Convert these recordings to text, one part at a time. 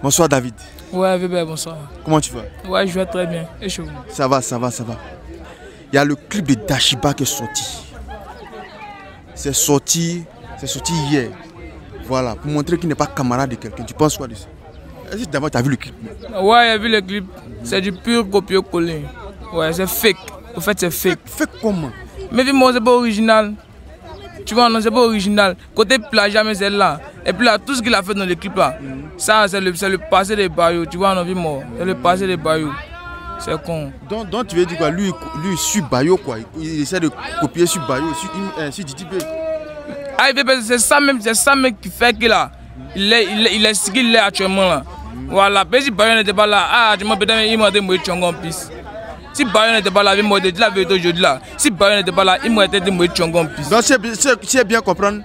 Bonsoir David. Ouais, Weber, bonsoir. Comment tu vas? Ouais, je vais très bien. Et chez vous? Ça va. Il y a le clip de Dashiba qui est sorti. C'est sorti hier. Voilà, pour montrer qu'il n'est pas camarade de quelqu'un. Tu penses quoi de ça? Est-ce que d'abord tu as vu le clip? Ouais, j'ai vu le clip. C'est du pur copier-coller. Ouais, c'est fake. En fait, c'est fake. Fake comment? Mais moi, c'est pas original. Tu vois, non, c'est pas original. Côté plagiat, mais c'est là. Et puis là, tout ce qu'il a fait dans le clip là, ça, c'est le passé des baillots. Tu vois, non, moi, c'est le passé des baillots. C'est con. Donc tu veux dire quoi? Lui sur Bayo quoi. Il essaie de copier sur Bayo, sur Didi B. Ah, c'est ça même qui fait qu'il est ce qu'il est actuellement là. Voilà, mais si Bayo n'était pas là, ah, tu m'as peut-être il m'a dit moi Tchongon pisse. Si Bayo n'était pas là, il m'a dit la vérité aujourd'hui là. Si Bayo n'était pas là, il m'a dit moi Tchongon pisse. Donc c'est bien comprendre.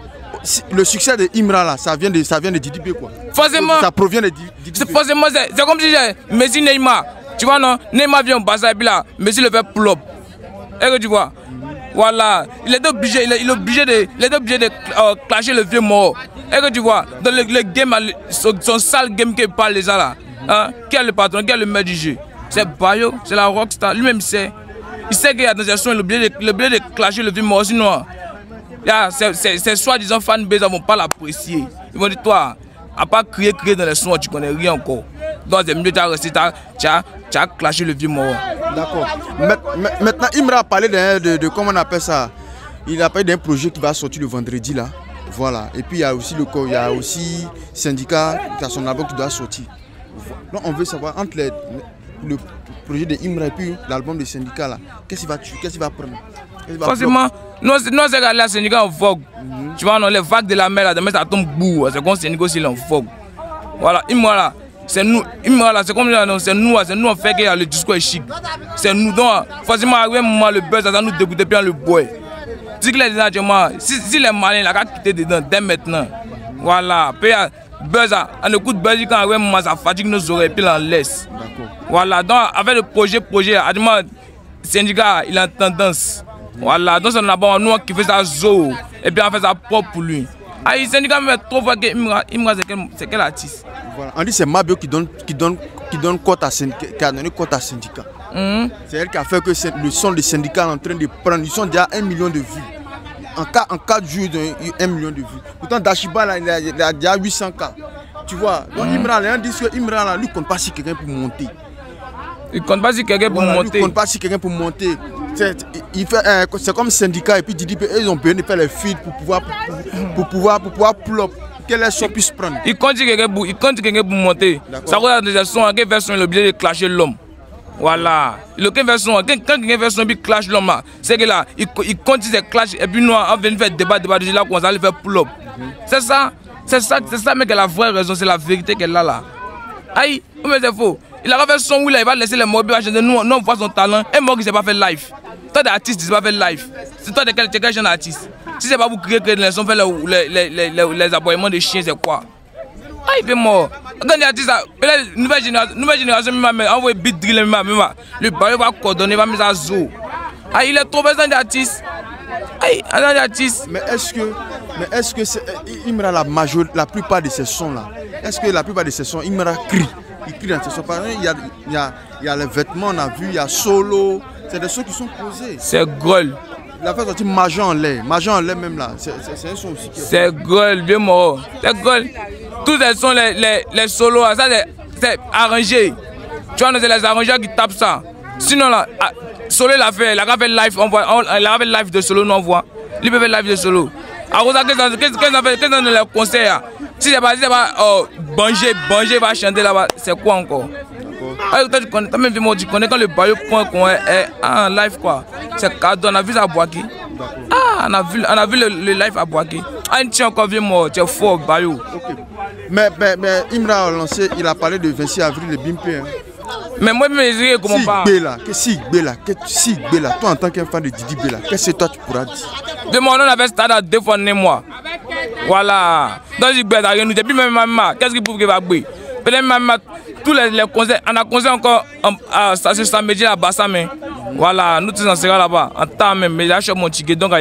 Le succès de Imra là, ça vient de Didi B quoi. Forcément. Ça provient de Didi B. Forcément, c'est comme si j'ai Messi Neymar. Tu vois non, Neymar vient au Barça et puis là, Messi le fait pull-up. Est-ce que tu vois? Voilà, il est obligé de clasher le vieux mort. Est-ce que tu vois? Dans le game, son sale game qui parle de ça là. Hein? Qui est le patron, qui est le maître du jeu? C'est Bayo, c'est la rockstar. Lui-même il sait qu'il y a dans ses sons, il est obligé de clasher le vieux mort. Sinon, ces soi-disant fanbase ne vont pas l'apprécier. Ils vont dire, toi, à part crier dans les sons, tu connais rien encore. Donc c'est mieux tu as clashé le vieux mort. D'accord. Maintenant, Imra a parlé de comment on appelle ça. Il a parlé d'un projet qui va sortir le vendredi là. Voilà. Et puis il y a aussi Syndicat qui a son album qui doit sortir. Donc on veut savoir entre le projet de Imra et puis l'album de Syndicat là, qu'est-ce qu'il va prendre? Forcément, nous c'est la Syndicat en vogue. Tu vois, non, les vagues de la mer là, demain ça tombe bout. C'est comme Syndicat aussi en vogue. Voilà, Imra là. C'est nous, c'est comme c'est nous on fait que le discours est chic. C'est nous donc forcément à un moment le buzz ça nous dégoûte bien le boy. Si les si les malins il a qu'à quitter dedans dès maintenant. Voilà, puis buzz on écoute buzz quand à un moment ça fatigue nos oreilles puis on laisse. Voilà, donc avec le projet à demain Syndicat il a tendance. Voilà, donc c'est nous qui fait ça zo et puis on fait ça propre pour lui. Ah, il Syndicat me trop fois que Imra c'est quel artiste? Voilà. On dit c'est Mabio qui donne compte à Syndicat, qui a donné compte à Syndicat. C'est elle qui a fait que le son de Syndicat est en train de prendre. Ils sont déjà 1 million de vues. En 4 jours, ils ont eu 1 million de vues. Pourtant, Dashiba, là, il a déjà 800K. Tu vois? Donc, Imra, on dit que Imra, là, lui, ne compte pas sur quelqu'un pour monter. Il ne compte pas sur quelqu'un pour monter. Il ne compte pas sur quelqu'un pour monter. C'est comme Syndicat et puis Didi, ils ont besoin de faire les feeds pour pouvoir pull-up. Quel est son puisse prendre? Il compte sur quelqu'un pour monter. Ça va dans des sons, quelle version il est obligé de clasher l'homme. Voilà. Quand quelqu'un fait son but clash l'homme là, c'est que là, il compte sur ses clashs et puis nous on vient faire débat de là, on va aller faire pull-up. C'est ça, mais que la vraie raison, c'est la vérité qu'elle a là. Aïe, mais c'est faux. Il a fait son oui là, il va laisser les mobile chanter. Nous on voit son talent. Et moi qui ne sais pas faire live. Toi des artistes, tu ne sais pas faire live. C'est toi quel jeune artiste. Si c'est pas pour créer les sons, faire les aboiements de chiens, c'est quoi? Ah, il fait mort. Quand les artistes, nouvelle génération, même envoie beat drill, le bail va coordonner, va mettre à zoo. Ah, il est trop besoin d'artistes. Ah, un artiste. Mais est-ce que Imra la plupart de ces sons là, est-ce que la plupart de ces sons, Imra crie? Il crie dans ces sons. Par exemple, il y a les vêtements, on a vu, il y a solo. C'est des sons qui sont posés. C'est Groll. Il a fait sortir Major en l'air. Major en l'air même là. C'est un son aussi. C'est Groll, bien mort. C'est Groll. Tous ces sons, les solos, ça c'est arrangé. Tu vois, c'est les arrangeurs qui tapent ça. Sinon là, Solo il a fait live, il a fait live de solo, nous on voit. Il peut faire live de solo. Alors qu'est-ce qu'on fait dans les concerts? Si c'est pas Banger va chanter là-bas, c'est quoi encore? Toi même tu connais quand le baillot point qu'on est en live quoi. C'est cadeau, on a vu ça à Boaki. Ah, on a vu le live à Boaki. Ah, il tient encore vieux mort, tu es fort baillot. Mais Imra a lancé, il a parlé de 26 avril le Bimpé. Hein. Mais moi, je me comment pas. Si Bella, toi en tant qu'un fan de Didi Bella, qu'est-ce que toi tu pourras dire? De mon nom, on avait stade à 2 fois moi. Voilà. Donc, je dis, nous depuis même maman, qu'est-ce qu'il faut que va briller? Peut-être maman, tous les concerts, on a concert encore à ce samedi à Bassamé. Voilà, nous tous en serons là-bas, en temps même, mais j'ai mon ticket, donc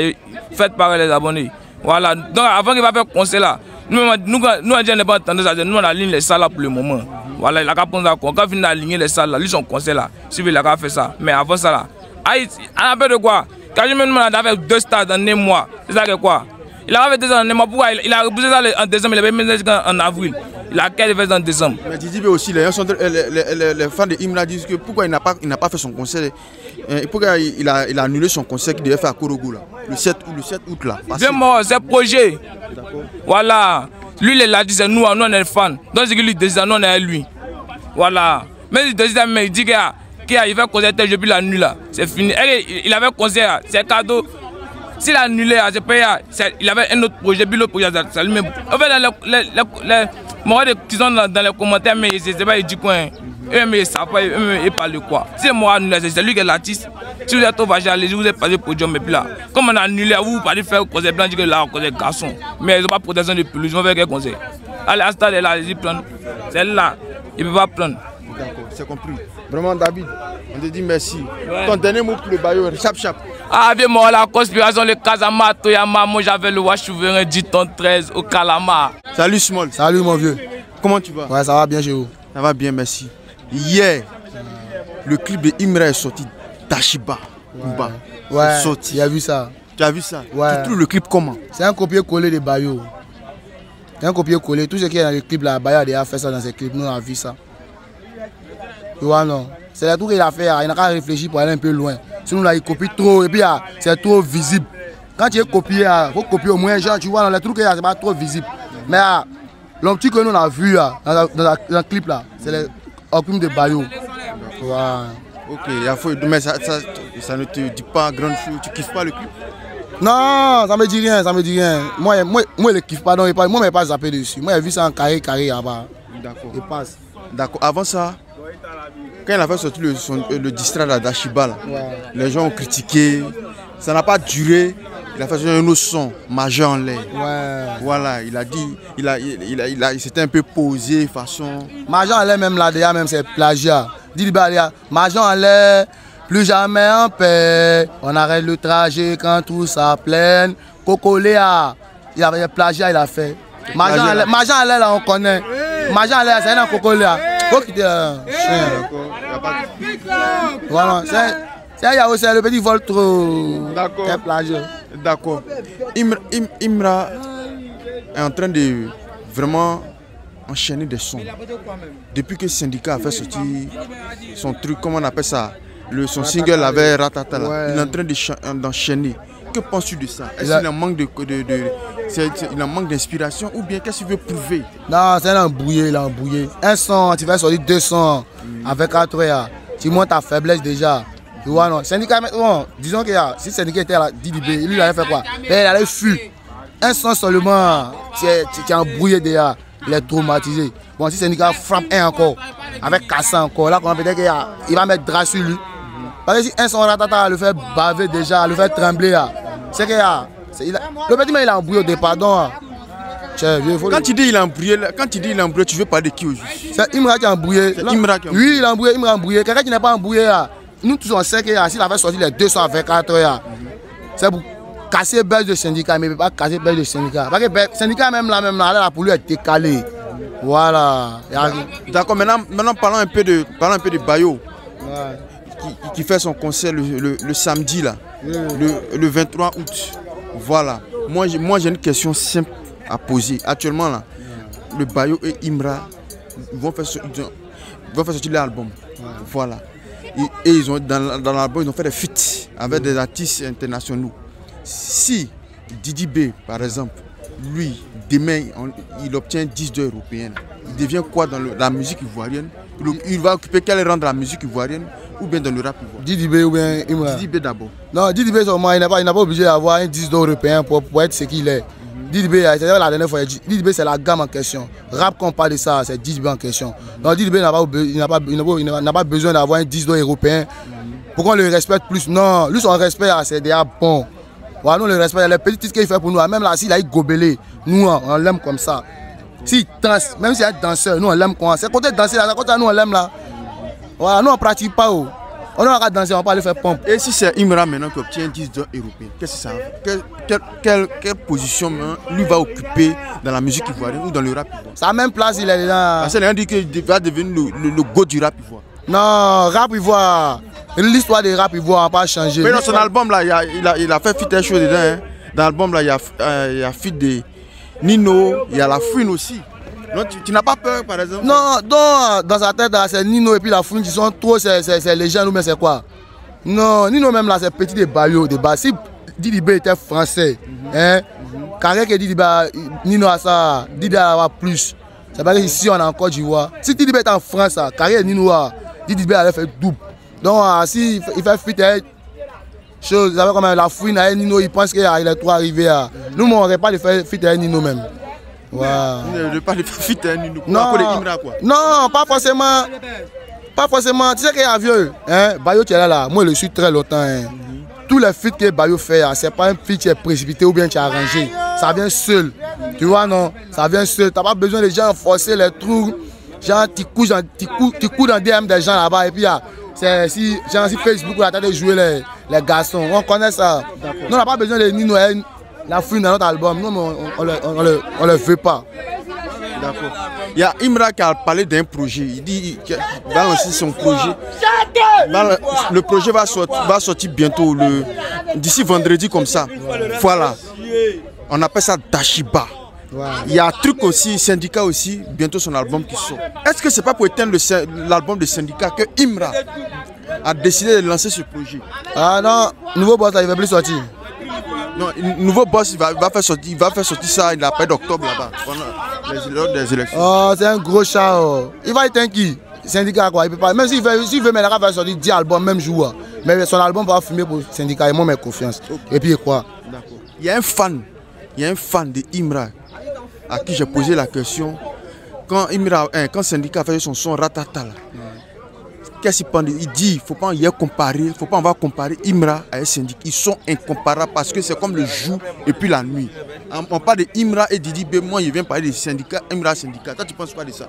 faites pareil les abonnés. Voilà, donc avant qu'il va faire concert là, nous on n'a pas entendu ça, nous on a ligne les salles là pour le moment. Voilà, il a qu'à prendre d'accord. Quand il vient d'aligner les salles, là, lui, son conseil là, si il a qu'à faire ça. Mais avant ça, là, on a peur de quoi? Quand je me demande d'avoir 2 stades en 1 mois, c'est ça que quoi? Il a fait 2 ans en 1 mois. Pourquoi il a repoussé ça en décembre, il avait mis ça en avril. Il a qu'à le faire en décembre. Mais Didi B aussi, les fans de Imra disent que pourquoi il n'a pas fait son concert, pourquoi il a annulé son concert qu'il devait faire à Korogo, là, le 7 août là. C'est mort, c'est projet. Voilà. Lui, il a dit, c'est nous, on est fans. Donc, c'est que lui, déjà, nous, on est lui. Voilà. Mais il dit qu'il fait concert depuis la nuit là. C'est fini. Il avait concert, c'est cadeau. S'il a annulé, c'est payé. Il avait un autre projet, puis l'autre projet, ça lui met. En fait, moi, qui sont dans les commentaires, mais c'est pas, il dit quoi. Eux, mais ça pas, ils parlent de quoi. C'est moi annulé, c'est lui qui est l'artiste. Si vous êtes au Vagé, allez-y, vous êtes passé pour John, mais puis là, comme on a annulé, vous parlez faire concert blanc, dit que là, concert garçon. Mais ils n'ont pas de protection de plus, ils vont faire quel concert. Allez, à ce stade là, allez-y prendre. C'est là, ils ne peuvent pas prendre. D'accord, c'est compris. Vraiment, David, on te dit merci. Ouais. Ton dernier mot pour le Bayo, chap. Ah, bien, moi, la conspiration, le Kazama, Toyama, moi j'avais le Wash souverain 10 tonnes 13 au Kalama. Salut, Small. Salut, mon vieux. Comment tu vas? Ouais, ça va bien chez vous. Ça va bien, merci. Hier, le clip de Imra est sorti. Tashiba. Ouais, sorti. J'ai vu ça. Tu as vu ça? Ouais. Tu trouves le clip comment? C'est un copier-coller de Bayo. C'est un copier-coller. Tout ce qui est dans le clip, là, Bayo a déjà fait ça dans ses clips. Nous, on a vu ça. Tu vois, non? C'est le truc qu'il a fait. Il n'a qu'à réfléchir pour aller un peu loin. Sinon, là, il copie trop. Et puis, c'est trop visible. Quand tu es copié, il faut copier au moins. Genre, tu vois, dans le truc qu'il y a, c'est pas trop visible. Mais l'homme que nous on a vu dans le clip, là, c'est le clip de Bayo. Voilà. Ok, mais ça ne te dit pas grand chose. Tu kiffes pas le clip? Non, ça me dit rien, Moi, je ne kiffe pas, donc moi, je n'ai pas zappé dessus. Moi, j'ai vu ça en carré là-bas. D'accord. Il passe. D'accord. Avant ça, quand il a fait sortir le distrait d'Ashiba, les gens ont critiqué. Ça n'a pas duré. Il a fait un autre son, Majeur en l'air. Ouais. Voilà, il a dit, il s'était un peu posé façon. Majeur en l'air, même là, déjà, même c'est plagiat. Dis Majeur en l'air, plus jamais en paix. On arrête le trajet quand tout ça pleine. Coco Léa, il avait plagiat, il a fait. Majeur en l'air, là, on connaît. Majeur en l'air, c'est un Coco Léa. Faut quitter un chien. Voilà, c'est le petit vol trop. D'accord. Plagiat. D'accord. Imra est en train de vraiment enchaîner des sons. Depuis que Syndicat a fait sortir son truc, comment on appelle ça, son single avait Ratata, il est en train d'enchaîner. Que penses-tu de ça? Est-ce qu'il en manque il en manque d'inspiration ou bien qu'est-ce qu'il veut prouver? Non, c'est il a embrouillé. Un son, tu vas sortir 2 sons avec 4 heures. Tu montes ta faiblesse déjà. Tu vois, non? Syndicat, bon, disons que si Syndicat était à Didi B, lui il allait faire quoi? Il allait fuir. Un son seulement, tu es embrouillé déjà. Il est traumatisé. Bon, si Syndicat frappe un encore, avec Kassa encore, là, peut-être qu'il va mettre drap sur lui. Parce que si un son ratata le fait baver déjà, le fait trembler, c'est que le petit mais il a embrouillé au départ. Donc, quand tu dis il a embrouillé, tu veux parler de qui aujourd'hui? C'est Imra qui a embrouillé. Oui, il a embrouillé, Imra a embrouillé. Quelqu'un qui n'est pas embrouillé, nous tous on sait que s'il avait sorti les 224 heures, c'est pour casser le buzz de Syndicat, mais il ne peut pas casser le buzz de Syndicat. Parce que Syndicat même là, pour lui être décalé. Voilà. D'accord, maintenant parlons un peu de Bayo. Ouais. Qui fait son concert le samedi là, le 23 août. Voilà. Moi j'ai une question simple à poser. Actuellement là, le Bayo et Imra vont faire sortir l'album. Ouais. Voilà. Et ils ont dans l'album ils ont fait des feats avec des artistes internationaux. Si Didi B par exemple, lui demain il obtient 10 2 européennes, il devient quoi dans la musique ivoirienne? Il va occuper quel rang de la musique ivoirienne ou bien dans le rap ivoirien? Didi B ou bien Imra? Didi B d'abord. Non, Didi B seulement, il n'est pas obligé d'avoir un 10 européen pour être ce qu'il est. Didi B, c'est la dernière fois, Didi B c'est la gamme en question. Rap qu'on parle de ça, c'est Didi B en question. Donc Didi B n'a pas besoin d'avoir un 10 européen pour qu'on le respecte plus. Non, lui son respect c'est déjà bon. Voilà, nous le respect, les petits titres qu'il fait pour nous, même là s'il a gobelé, nous on l'aime comme ça. S'il danse, même s'il est danseur, nous on l'aime comme ça. C'est côté danser là, c'est côté nous on l'aime là. Voilà, nous on pratique pas. On On a qu'à danser, on va pas aller faire pompe. Et si c'est Imra maintenant qui obtient 10 dons européens, qu'est-ce que ça quelle position lui va occuper dans la musique ivoirienne ou dans le rap ivoirien? Sa même place, il est là. Parce qu'il dit qu'il va devenir le go du rap ivoire. Non, rap ivoire. L'histoire des rap ivoire n'a pas changé. Mais dans son album là, il a fait fit un show dedans. Hein. Dans l'album là, il y a fit de Nino, il y a la Fouine aussi. Non, tu n'as pas peur par exemple? Non, dans sa tête, c'est Nino et puis la Fouine qui sont trop, c'est les gens ou bien c'est quoi? Non, Nino même là, c'est petit des Bayo, des bas. Si Didi B était français, hein, carré que Didi B, Nino a ça, Didi a avoir plus. C'est pas que ici on a encore du voix. Si Didi B est en France, carré Nino a, Didi B allait faire double. Donc si il fait fit, chose, vous savez comment la Fouine à Nino, il pense qu'il est trop arrivé à. Nous, on n'aurait pas de faire fit à Nino même. Wow. Ne pas le faire fit à Nino. Non, quoi. Non, pas forcément. Pas forcément. Tu sais qu'il y a vieux. Hein? Bayo qui est là. Moi, je le suis très longtemps. Hein. Tous les feats que Bayo fait, ce n'est pas un feat qui est précipité ou bien qui est arrangé. Ça vient seul. Tu vois, non? Ça vient seul. Tu n'as pas besoin de gens forcer les trous. Genre, tu couches dans DM des gens là-bas. Et puis, c'est si Facebook ou la tête de jouer les garçons. On connaît ça. Nous, on n'a pas besoin de Nino. La Fouine dans notre album, non, on le veut pas. D'accord. Il y a Imra qui a parlé d'un projet. Il dit qu'il va lancer son projet. Le projet va sortir bientôt, d'ici vendredi comme ça. Voilà. On appelle ça Dashiba. Wow. Il y a un truc aussi, Syndicat aussi, bientôt son album qui sort. Est-ce que c'est pas pour éteindre l'album de Syndicat que Imra a décidé de lancer ce projet? Ah non, nouveau boss là, il ne va plus sortir. Non, nouveau boss, il va faire sortir ça il a pas d'octobre là-bas, pendant les élections. Oh, c'est un gros chat. Oh. Il va éteindre qui? Syndicat quoi, il peut pas. Même s'il veut, mais il va sortir 10 albums même jour. Mais son album va fumer pour Syndicat et moi, j'ai confiance. Okay. Et puis quoi? D'accord. Il y a un fan de Imra à qui j'ai posé la question. Quand Syndicat fait son son Ratata là. Qu'est-ce qu'il pense? Il dit il ne faut pas comparer Imra à un Syndicat. Ils sont incomparables parce que c'est comme le jour et puis la nuit. On parle de Imra et Didi B, moi je viens parler de Syndicat, Imra Syndicat. Toi tu ne penses pas de ça?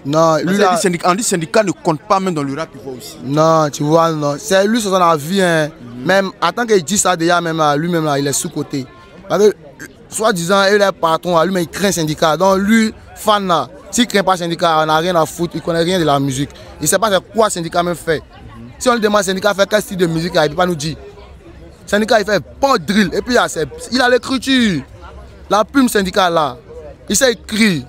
Non, lui là, on dit Syndicat ne compte pas même dans le rap, il voit aussi. Non, tu vois, non. C'est lui sur son vie. Hein. Même, attends qu'il dise ça déjà, même lui-même là, il est sous-côté. Parce que, soi-disant, il est patron, lui-même il craint Syndicat. Donc lui, fan là. S'il ne craint pas Syndicat, on n'a rien à foutre, il ne connaît rien de la musique. Il ne sait pas quoi Syndicat même fait. Si on lui demande Syndicat fait quel style de musique, il ne peut pas nous dire. Syndicat il fait bon drill, et puis il a l'écriture. La plume Syndicat là, il sait écrire.